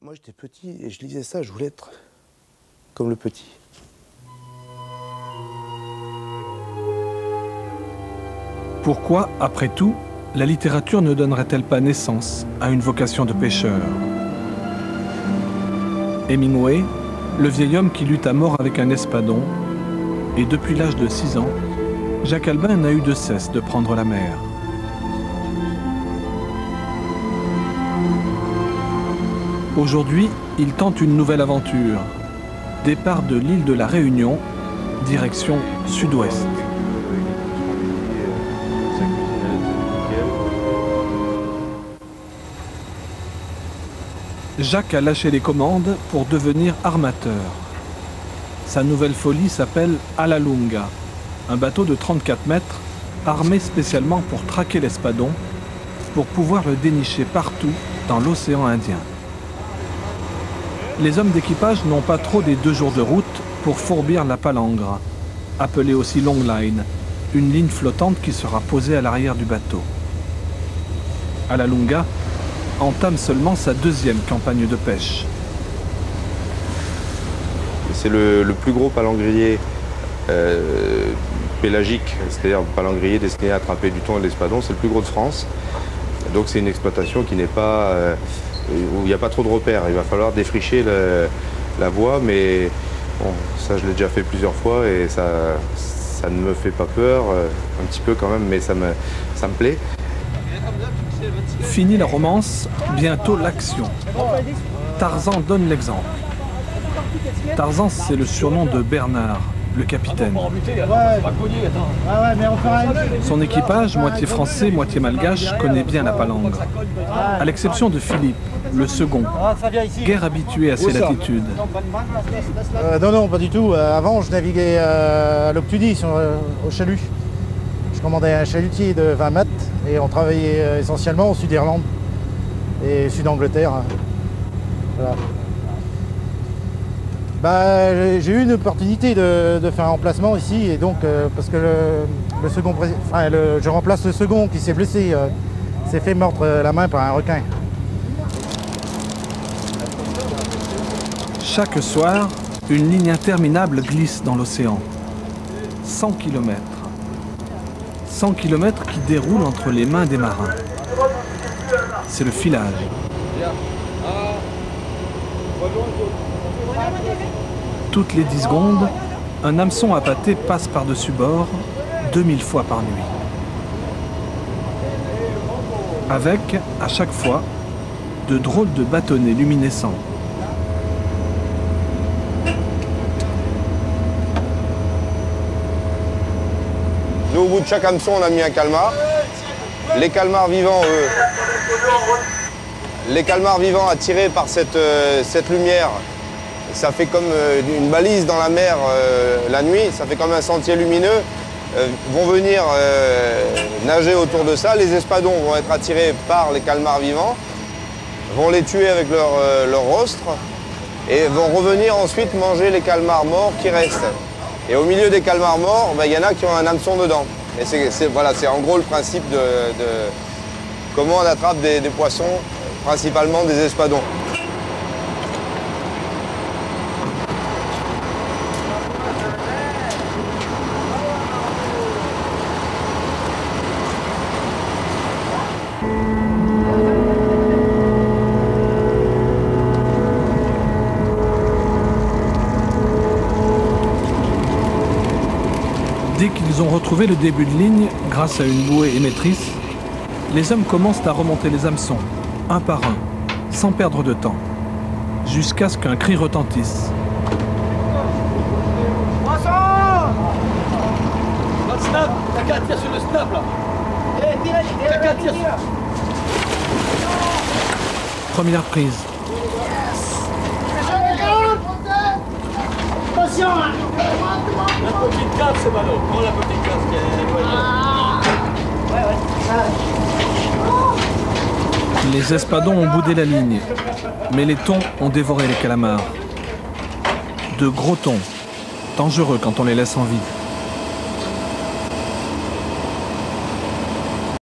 Moi j'étais petit et je lisais ça, je voulais être comme le petit. Pourquoi, après tout, la littérature ne donnerait-elle pas naissance à une vocation de pêcheur? Hemingway, le vieil homme qui lutte à mort avec un espadon, et depuis l'âge de 6 ans, Jacques Albin n'a eu de cesse de prendre la mer. Aujourd'hui, il tente une nouvelle aventure. Départ de l'île de la Réunion, direction sud-ouest. Jacques a lâché les commandes pour devenir armateur. Sa nouvelle folie s'appelle À la Lunga, un bateau de 34 mètres, armé spécialement pour traquer l'espadon, pour pouvoir le dénicher partout dans l'océan Indien. Les hommes d'équipage n'ont pas trop des 2 jours de route pour fourbir la palangre, appelée aussi long line, une ligne flottante qui sera posée à l'arrière du bateau. À la Lunga entame seulement sa 2e campagne de pêche. C'est le plus gros palangrier pélagique, c'est-à-dire palangrier destiné à attraper du thon et de l'espadon, c'est le plus gros de France. Donc c'est une exploitation qui n'est pas, où il n'y a pas trop de repères. Il va falloir défricher la voie, mais bon, ça je l'ai déjà fait plusieurs fois et ça ne me fait pas peur, un petit peu quand même, mais ça me plaît. Fini la romance, bientôt l'action. Tarzan donne l'exemple. Tarzan, c'est le surnom de Bernard, le capitaine. Son équipage, moitié français, moitié malgache, connaît bien la palangre. À l'exception de Philippe, le second, guère habitué à ces latitudes. Non, pas du tout. Avant, je naviguais à l'Octudie, au chalut. Je commandais un chalutier de 20 mètres et on travaillait essentiellement au sud-Irlande et sud-Angleterre. Voilà. Bah, j'ai eu une opportunité de faire un remplacement ici et donc parce que le second, je remplace le second qui s'est blessé, s'est fait mordre la main par un requin. Chaque soir, une ligne interminable glisse dans l'océan. 100 km. 100 km qui déroulent entre les mains des marins. C'est le filage. Toutes les 10 secondes, un hameçon appâté passe par-dessus bord 2000 fois par nuit. Avec, à chaque fois, de drôles de bâtonnets luminescents. Nous, au bout de chaque hameçon, on a mis un calmar. Les calmars vivants, attirés par cette lumière, ça fait comme une balise dans la mer la nuit, ça fait comme un sentier lumineux, vont venir nager autour de ça. Les espadons vont être attirés par les calmars vivants, vont les tuer avec leur rostre et vont revenir ensuite manger les calmars morts qui restent. Et au milieu des calmars morts, il y en a qui ont un hameçon dedans. Et c'est en gros le principe de comment on attrape des poissons, principalement des espadons. Dès qu'ils ont retrouvé le début de ligne, grâce à une bouée émettrice, les hommes commencent à remonter les hameçons, un par un, sans perdre de temps, jusqu'à ce qu'un cri retentisse. Poisson! Notre snap! T'as qu'à tirer sur le snap là! T'as qu'à tirer sur... Première prise. Attention! La petite cave, c'est ballot. Prends la petite cave qui est éloignée. Les espadons ont boudé la ligne, mais les thons ont dévoré les calamars. De gros thons, dangereux quand on les laisse en vie.